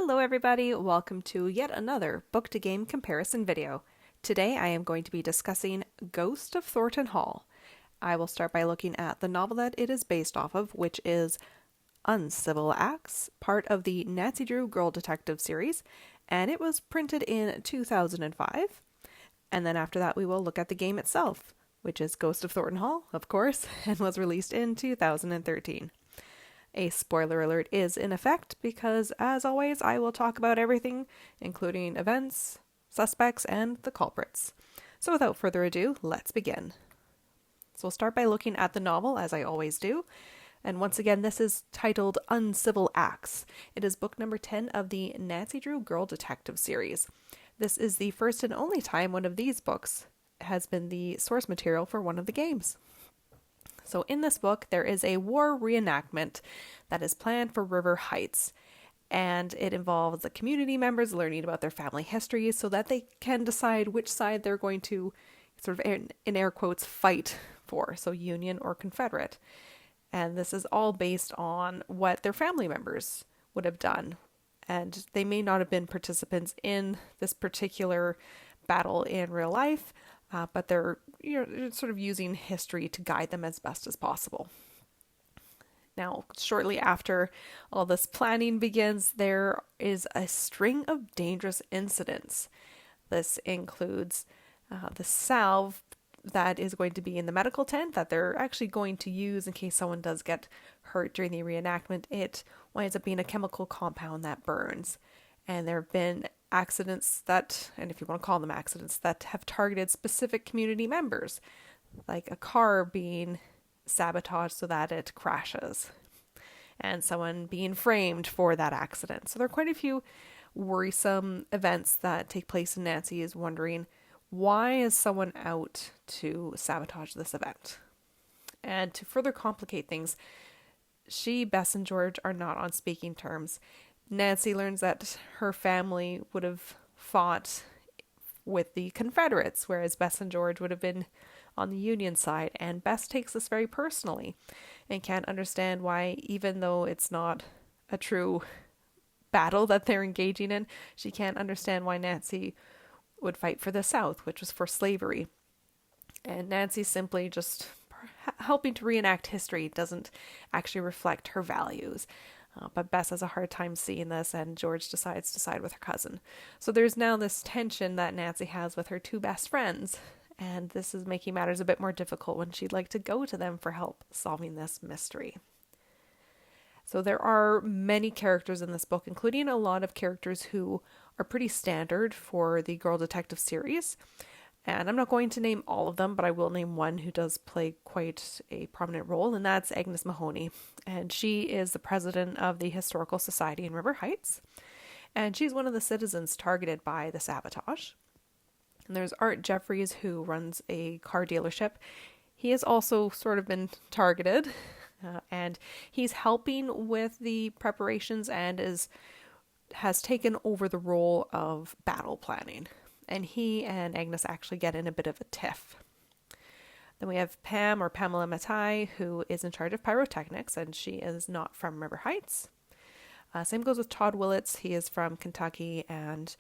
Hello everybody, welcome to yet another book to game comparison video. Today I am going to be discussing Ghost of Thornton Hall. I will start by looking at the novel that it is based off of, which is Uncivil Acts, part of the Nancy Drew Girl Detective series, and it was printed in 2005. And then after that we will look at the game itself, which is Ghost of Thornton Hall, of course, and was released in 2013. A spoiler alert is in effect because, as always, I will talk about everything, including events, suspects, and the culprits. So without further ado, let's begin. So we'll start by looking at the novel, as I always do. And once again, this is titled Uncivil Acts. It is book number 10 of the Nancy Drew Girl Detective series. This is the first and only time one of these books has been the source material for one of the games. So in this book, there is a war reenactment that is planned for River Heights, and it involves the community members learning about their family histories so that they can decide which side they're going to sort of, in air quotes, fight for, so Union or Confederate. And this is all based on what their family members would have done, and they may not have been participants in this particular battle in real life, but they're sort of using history to guide them as best as possible. Now, shortly after all this planning begins, there is a string of dangerous incidents. This includes the salve that is going to be in the medical tent that they're actually going to use in case someone does get hurt during the reenactment. It winds up being a chemical compound that burns. And there have been accidents that, and if you want to call them accidents, that have targeted specific community members, like a car being sabotaged so that it crashes, and someone being framed for that accident. So there are quite a few worrisome events that take place, and Nancy is wondering, why is someone out to sabotage this event? And to further complicate things, Bess, and George are not on speaking terms. Nancy learns that her family would have fought with the Confederates, whereas Bess and George would have been on the Union side, and Bess takes this very personally and can't understand why, even though it's not a true battle that they're engaging in, she can't understand why Nancy would fight for the South, which was for slavery. And Nancy simply just helping to reenact history doesn't actually reflect her values. But Bess has a hard time seeing this, and George decides to side with her cousin. So there's now this tension that Nancy has with her two best friends, and this is making matters a bit more difficult when she'd like to go to them for help solving this mystery. So there are many characters in this book, including a lot of characters who are pretty standard for the Girl Detective series. And I'm not going to name all of them, but I will name one who does play quite a prominent role, and that's Agnes Mahoney. And she is the president of the Historical Society in River Heights. And she's one of the citizens targeted by the sabotage. And there's Art Jeffries, who runs a car dealership. He has also sort of been targeted, and he's helping with the preparations and has taken over the role of battle planning. And he and Agnes actually get in a bit of a tiff. Then we have Pam, or Pamela Matai, who is in charge of pyrotechnics, and she is not from River Heights. Same goes with Todd Willits. He is from Kentucky and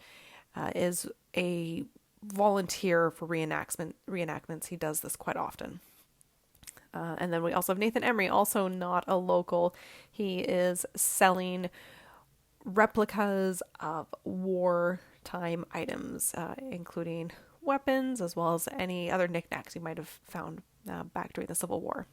is a volunteer for reenactments. He does this quite often. And then we also have Nathan Emery, also not a local. He is selling replicas of wartime items, including weapons, as well as any other knickknacks you might have found back during the Civil War.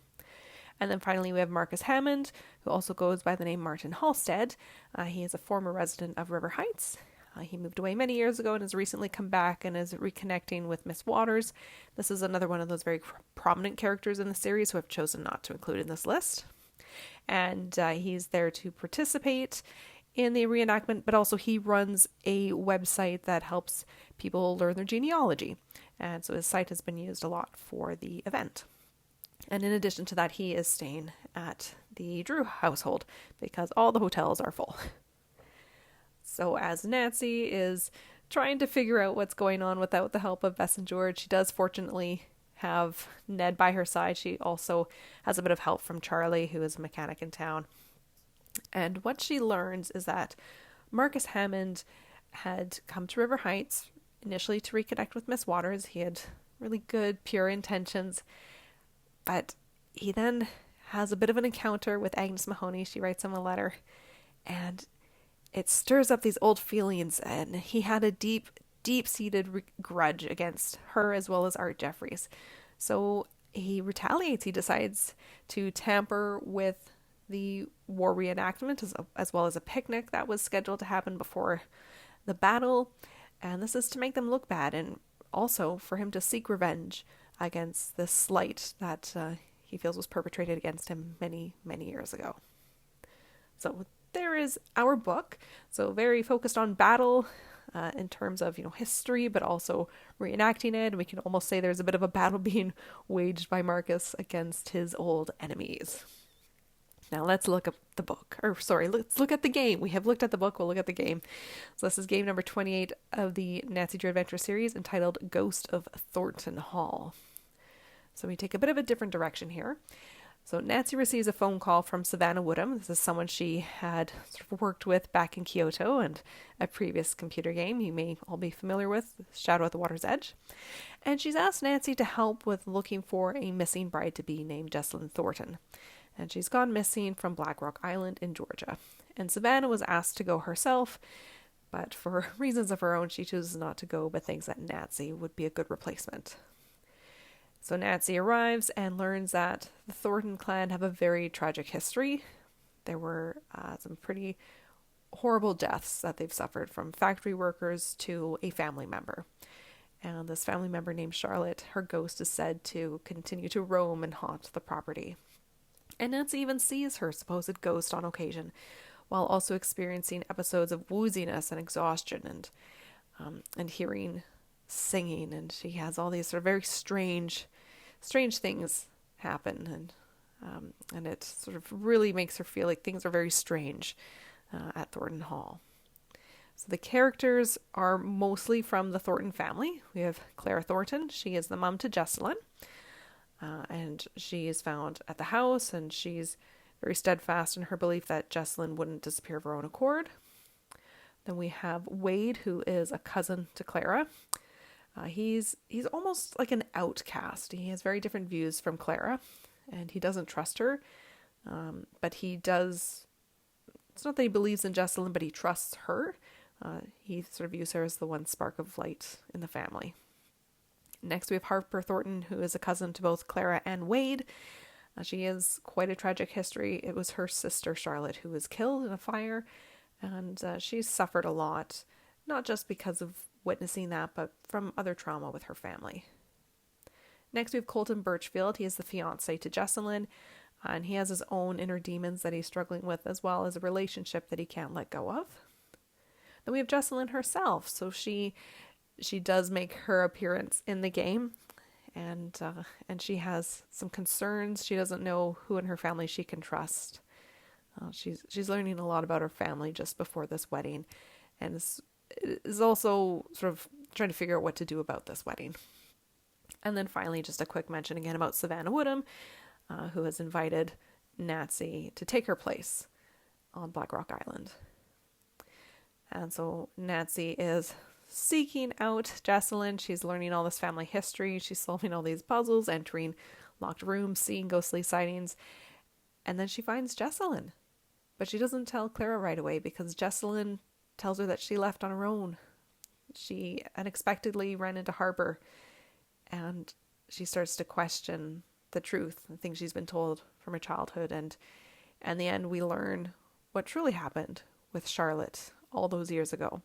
And then finally we have Marcus Hammond, who also goes by the name Martin Halstead. He is a former resident of River Heights. He moved away many years ago and has recently come back and is reconnecting with Miss Waters. This is another one of those very prominent characters in the series who I've chosen not to include in this list. And he's there to participate in the reenactment, but also he runs a website that helps people learn their genealogy. And so his site has been used a lot for the event. And in addition to that, he is staying at the Drew household because all the hotels are full. So as Nancy is trying to figure out what's going on without the help of Bess and George, she does fortunately have Ned by her side. She also has a bit of help from Charlie, who is a mechanic in town. And what she learns is that Marcus Hammond had come to River Heights initially to reconnect with Miss Waters. He had really good, pure intentions, but he then has a bit of an encounter with Agnes Mahoney. She writes him a letter, and it stirs up these old feelings, and he had a deep-seated grudge against her as well as Art Jeffries. So he retaliates. He decides to tamper with the war reenactment as well as a picnic that was scheduled to happen before the battle. And this is to make them look bad, and also for him to seek revenge against the slight that he feels was perpetrated against him many, many years ago. So there is our book. So very focused on battle in terms of, history, but also reenacting it. And we can almost say there's a bit of a battle being waged by Marcus against his old enemies. Now let's look at the book. Let's look at the game. We have looked at the book, we'll look at the game. So this is game number 28 of the Nancy Drew Adventure series, entitled Ghost of Thornton Hall. So we take a bit of a different direction here. So Nancy receives a phone call from Savannah Woodham. This is someone she had sort of worked with back in Kyoto and a previous computer game you may all be familiar with, Shadow at the Water's Edge. And she's asked Nancy to help with looking for a missing bride-to-be named Jessalyn Thornton. And she's gone missing from Black Rock Island in Georgia. And Savannah was asked to go herself, but for reasons of her own, she chooses not to go, but thinks that Nancy would be a good replacement. So Nancy arrives and learns that the Thornton clan have a very tragic history. There were some pretty horrible deaths that they've suffered, from factory workers to a family member. And this family member named Charlotte, her ghost is said to continue to roam and haunt the property. And Nancy even sees her supposed ghost on occasion, while also experiencing episodes of wooziness and exhaustion and hearing singing. And she has all these sort of very strange things happen, and it sort of really makes her feel like things are very strange at Thornton Hall. So the characters are mostly from the Thornton family. We have Clara Thornton. She is the mom to Jessalyn. And she is found at the house, and she's very steadfast in her belief that Jessalyn wouldn't disappear of her own accord. Then we have Wade, who is a cousin to Clara. He's almost like an outcast. He has very different views from Clara, and he doesn't trust her. But he does. It's not that he believes in Jessalyn, but he trusts her. He sort of views her as the one spark of light in the family. Next, we have Harper Thornton, who is a cousin to both Clara and Wade. She has quite a tragic history. It was her sister, Charlotte, who was killed in a fire, and she's suffered a lot, not just because of witnessing that, but from other trauma with her family. Next, we have Colton Birchfield. He is the fiancé to Jessalyn, and he has his own inner demons that he's struggling with, as well as a relationship that he can't let go of. Then we have Jessalyn herself. So she does make her appearance in the game, and she has some concerns. She doesn't know who in her family she can trust. She's learning a lot about her family just before this wedding, and is also sort of trying to figure out what to do about this wedding. And then finally, just a quick mention again about Savannah Woodham, who has invited Nancy to take her place on Black Rock Island. And so Nancy is seeking out Jessalyn. She's learning all this family history. She's solving all these puzzles, entering locked rooms, seeing ghostly sightings. And then she finds Jessalyn. But she doesn't tell Clara right away, because Jessalyn tells her that she left on her own. She unexpectedly ran into Harper, and she starts to question the truth, the things she's been told from her childhood. And in the end, we learn what truly happened with Charlotte all those years ago,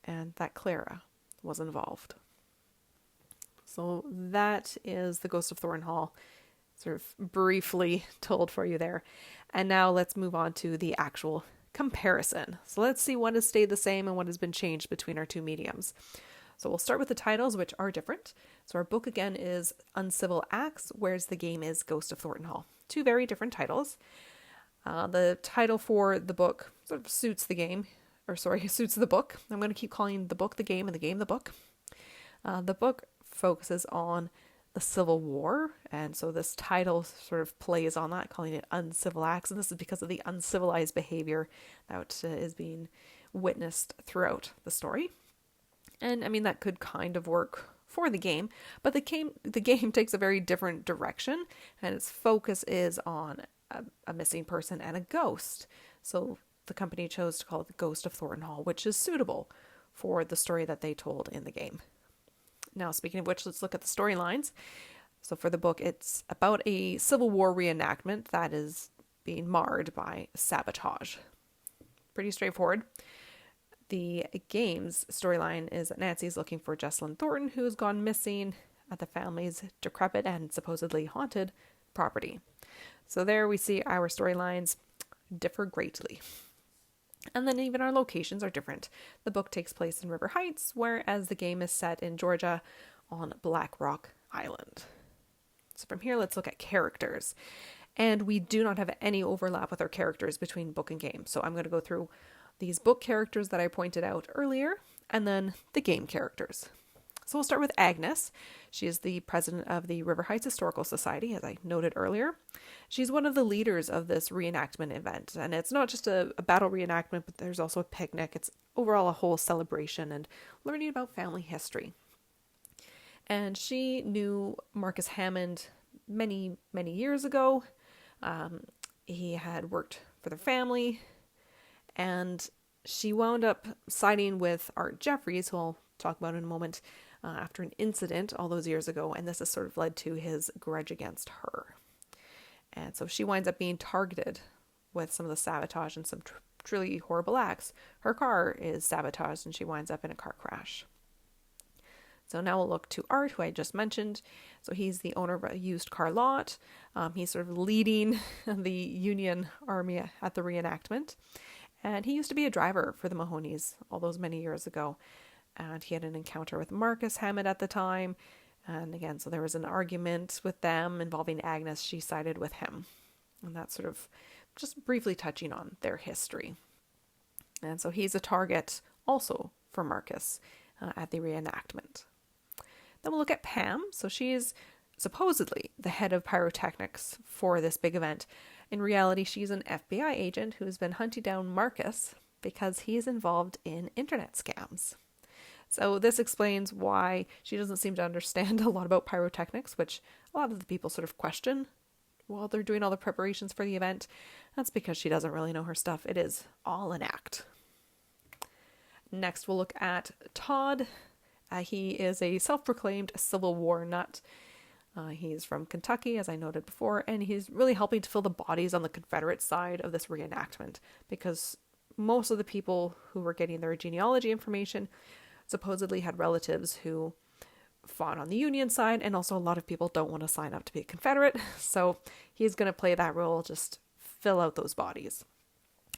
and that Clara was involved. So that is the Ghost of Thornton Hall, sort of briefly told for you there. And now let's move on to the actual comparison. So let's see what has stayed the same and what has been changed between our two mediums. So we'll start with the titles, which are different. So our book again is Uncivil Acts, whereas the game is Ghost of Thornton Hall. Two very different titles. The title for the book sort of suits the book. I'm going to keep calling the book the game and the game the book. The book focuses on the Civil War, and so this title sort of plays on that, calling it Uncivil Acts, and this is because of the uncivilized behavior that is being witnessed throughout the story. And I mean, that could kind of work for the game, but the game takes a very different direction, and its focus is on a missing person and a ghost. So the company chose to call it the Ghost of Thornton Hall, which is suitable for the story that they told in the game. Now, speaking of which, let's look at the storylines. So for the book, it's about a Civil War reenactment that is being marred by sabotage. Pretty straightforward. The game's storyline is that Nancy's looking for Jessalyn Thornton, who has gone missing at the family's decrepit and supposedly haunted property. So there we see our storylines differ greatly. And then even our locations are different. The book takes place in River Heights, whereas the game is set in Georgia on Black Rock Island. So from here, let's look at characters. And we do not have any overlap with our characters between book and game. So I'm going to go through these book characters that I pointed out earlier, and then the game characters. So we'll start with Agnes. She is the president of the River Heights Historical Society, as I noted earlier. She's one of the leaders of this reenactment event, and it's not just a battle reenactment, but there's also a picnic. It's overall a whole celebration and learning about family history. And she knew Marcus Hammond many, many years ago. He had worked for their family, and she wound up siding with Art Jeffries, who I'll talk about in a moment, after an incident all those years ago, and this has sort of led to his grudge against her. And so she winds up being targeted with some of the sabotage and some truly horrible acts. Her car is sabotaged and she winds up in a car crash. So now we'll look to Art, who I just mentioned. So he's the owner of a used car lot. He's sort of leading the Union Army at the reenactment. And he used to be a driver for the Mahonies all those many years ago. And he had an encounter with Marcus Hammond at the time. And again, so there was an argument with them involving Agnes. She sided with him. And that's sort of just briefly touching on their history. And so he's a target also for Marcus at the reenactment. Then we'll look at Pam. So she is supposedly the head of pyrotechnics for this big event. In reality, she's an FBI agent who's been hunting down Marcus because he is involved in internet scams. So this explains why she doesn't seem to understand a lot about pyrotechnics, which a lot of the people sort of question while they're doing all the preparations for the event. That's because she doesn't really know her stuff. It is all an act. Next, we'll look at Todd. He is a self-proclaimed Civil War nut. He's from Kentucky, as I noted before, and he's really helping to fill the bodies on the Confederate side of this reenactment, because most of the people who were getting their genealogy information supposedly had relatives who fought on the Union side, and also a lot of people don't want to sign up to be a Confederate, so he's going to play that role, just fill out those bodies.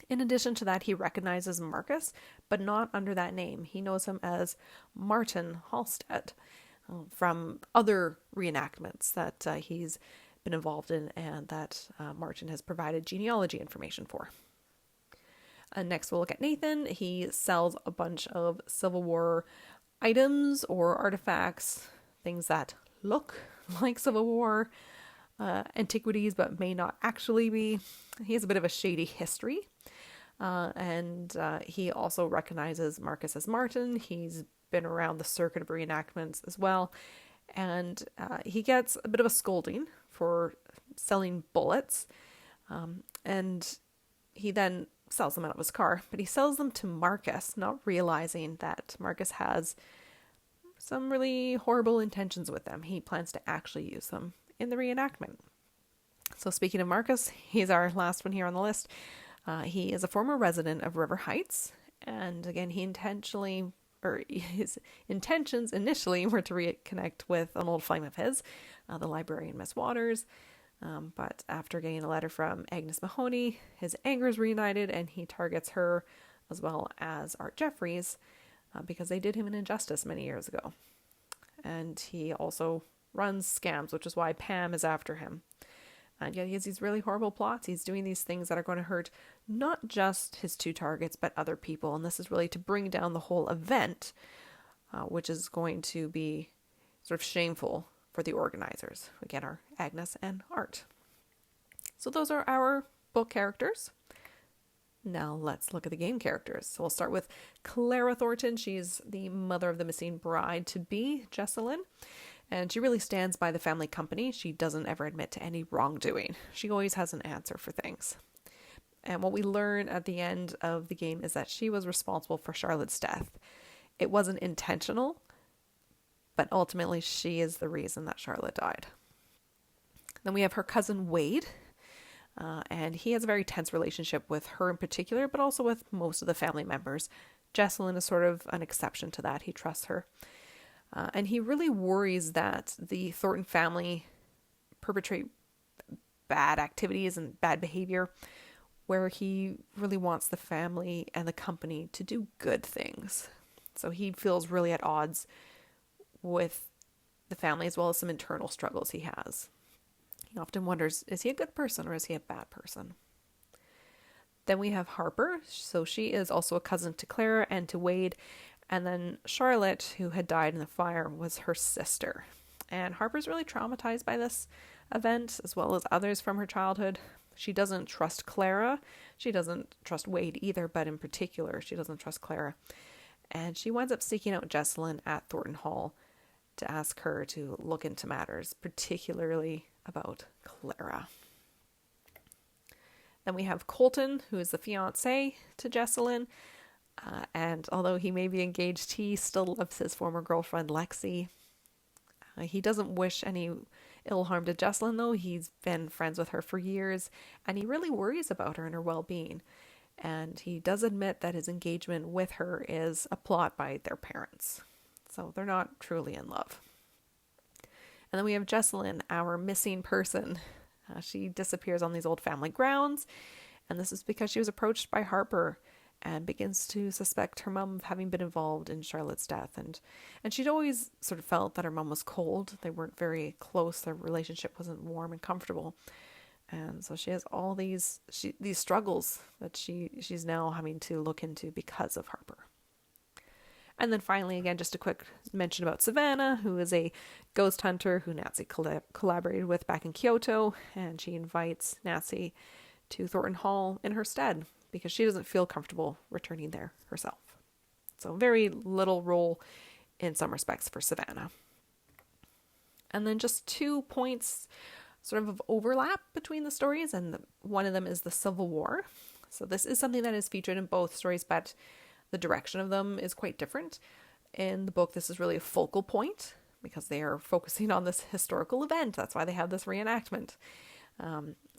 In addition to that, he recognizes Marcus, but not under that name. He knows him as Martin Halstead from other reenactments that he's been involved in and that Martin has provided genealogy information for. Next, we'll look at Nathan. He sells a bunch of Civil War items or artifacts, things that look like Civil War antiquities but may not actually be. He has a bit of a shady history. And he also recognizes Marcus as Martin. He's been around the circuit of reenactments as well. And he gets a bit of a scolding for selling bullets. And he then sells them out of his car. But he sells them to Marcus, not realizing that Marcus has some really horrible intentions with them. He plans to actually use them in the reenactment. So speaking of Marcus, he's our last one here on the list. He is a former resident of River Heights, and again, his intentions initially were to reconnect with an old flame of his, the librarian Miss Waters, but after getting a letter from Agnes Mahoney, his anger is reunited, and he targets her as well as Art Jeffries, because they did him an injustice many years ago. And he also runs scams, which is why Pam is after him. And yet he has these really horrible plots. He's doing these things that are going to hurt not just his two targets, but other people. And this is really to bring down the whole event, which is going to be sort of shameful for the organizers. Again, are Agnes and Art. So those are our book characters. Now let's look at the game characters. So we'll start with Clara Thornton. She's the mother of the missing bride-to-be, Jessalyn. And she really stands by the family company. She doesn't ever admit to any wrongdoing. She always has an answer for things. And what we learn at the end of the game is that she was responsible for Charlotte's death. It wasn't intentional, but ultimately she is the reason that Charlotte died. Then we have her cousin Wade, and he has a very tense relationship with her in particular, but also with most of the family members. Jessalyn is sort of an exception to that. He trusts her. And he really worries that the Thornton family perpetrate bad activities and bad behavior, where he really wants the family and the company to do good things. So he feels really at odds with the family, as well as some internal struggles he has. He often wonders, is he a good person or is he a bad person? Then we have Harper. So she is also a cousin to Clara and to Wade. And then Charlotte, who had died in the fire, was her sister. And Harper's really traumatized by this event, as well as others from her childhood. She doesn't trust Clara. She doesn't trust Wade either, but in particular, she doesn't trust Clara. And she winds up seeking out Jessalyn at Thornton Hall to ask her to look into matters, particularly about Clara. Then we have Colton, who is the fiancé to Jessalyn. And although he may be engaged, he still loves his former girlfriend, Lexi. He doesn't wish any ill harm to Jessalyn, though. He's been friends with her for years, and he really worries about her and her well-being. And he does admit that his engagement with her is a plot by their parents. So they're not truly in love. And then we have Jessalyn, our missing person. She disappears on these old family grounds, and this is because she was approached by Harper and begins to suspect her mom of having been involved in Charlotte's death. And she'd always sort of felt that her mom was cold. They weren't very close. Their relationship wasn't warm and comfortable. And so she has all these struggles that she's now having to look into because of Harper. And then finally, again, just a quick mention about Savannah, who is a ghost hunter who Nancy collaborated with back in Kyoto. And she invites Nancy to Thornton Hall in her stead, because she doesn't feel comfortable returning there herself. So very little role in some respects for Savannah. And then just 2 points sort of overlap between the stories, and one of them is the Civil War. So this is something that is featured in both stories, but the direction of them is quite different. In the book, this is really a focal point because they are focusing on this historical event. That's why they have this reenactment.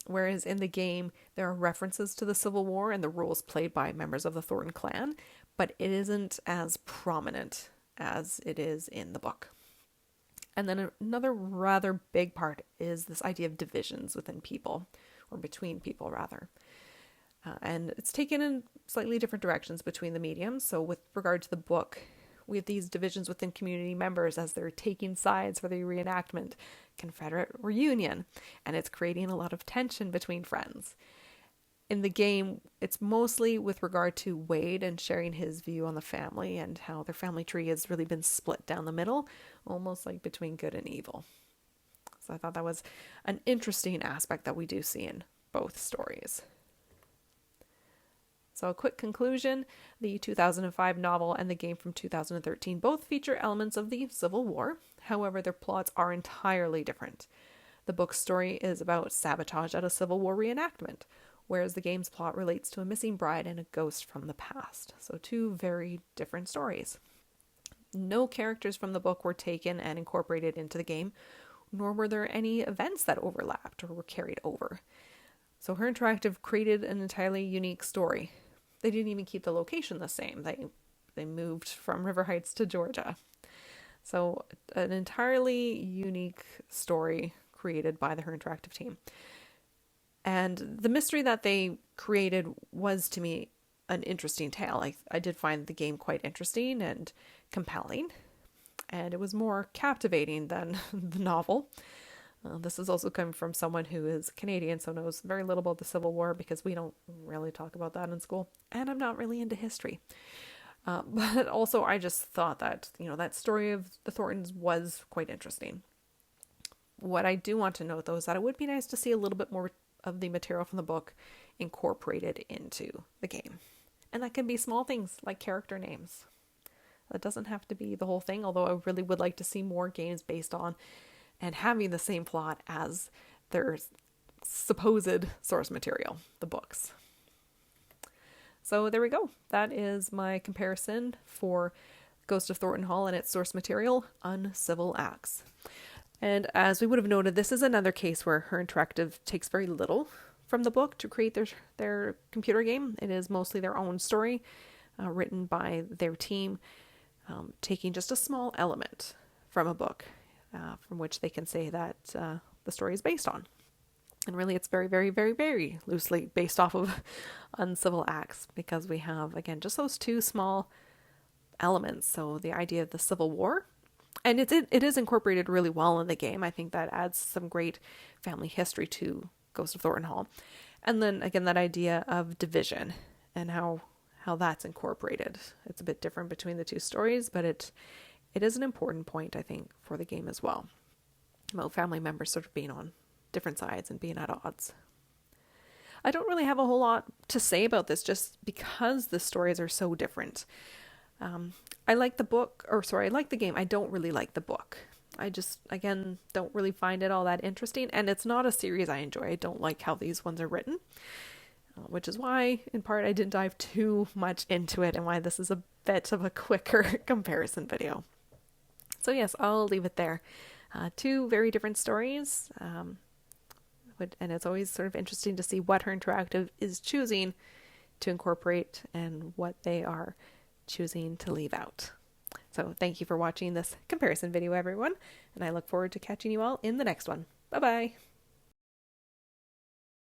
Whereas in the game, there are references to the Civil War and the roles played by members of the Thornton clan, but it isn't as prominent as it is in the book. And then another rather big part is this idea of divisions within people, or between people rather. And it's taken in slightly different directions between the mediums. So with regard to the book, we have these divisions within community members as they're taking sides for the reenactment, Confederate or Union, and it's creating a lot of tension between friends. In the game, it's mostly with regard to Wade and sharing his view on the family and how their family tree has really been split down the middle, almost like between good and evil. So I thought that was an interesting aspect that we do see in both stories. So a quick conclusion, the 2005 novel and the game from 2013 both feature elements of the Civil War. However, their plots are entirely different. The book's story is about sabotage at a Civil War reenactment, whereas the game's plot relates to a missing bride and a ghost from the past. So 2 very different stories. No characters from the book were taken and incorporated into the game, nor were there any events that overlapped or were carried over. So Her Interactive created an entirely unique story. They didn't even keep the location the same. They moved from River Heights to Georgia. So an entirely unique story created by the Her Interactive team. And the mystery that they created was, to me, an interesting tale. I did find the game quite interesting and compelling. And it was more captivating than the novel. This is also coming from someone who is Canadian, so knows very little about the Civil War because we don't really talk about that in school. And I'm not really into history. But also I just thought that, that story of the Thorntons was quite interesting. What I do want to note, though, is that it would be nice to see a little bit more of the material from the book incorporated into the game. And that can be small things like character names. That doesn't have to be the whole thing, although I really would like to see more games based on and having the same plot as their supposed source material, the books. So there we go. That is my comparison for Ghost of Thornton Hall and its source material, Uncivil Acts. And as we would have noted, this is another case where Her Interactive takes very little from the book to create their computer game. It is mostly their own story, written by their team, taking just a small element from a book, from which they can say that the story is based on. And really, it's very, very, very, very loosely based off of Uncivil Acts, because we have, again, just those two small elements. So the idea of the Civil War, and it is incorporated really well in the game. I think that adds some great family history to Ghost of Thornton Hall. And then, again, that idea of division and how that's incorporated. It's a bit different between the two stories, but it is an important point, I think, for the game as well, about family members sort of being on different sides and being at odds. I don't really have a whole lot to say about this, just because the stories are so different. I like the game. I don't really like the book. I just, again, don't really find it all that interesting, and it's not a series I enjoy. I don't like how these ones are written, which is why, in part, I didn't dive too much into it, and why this is a bit of a quicker comparison video. So yes, I'll leave it there. Two very different stories, and it's always sort of interesting to see what Her Interactive is choosing to incorporate and what they are choosing to leave out. So thank you for watching this comparison video, everyone, and I look forward to catching you all in the next one. Bye-bye!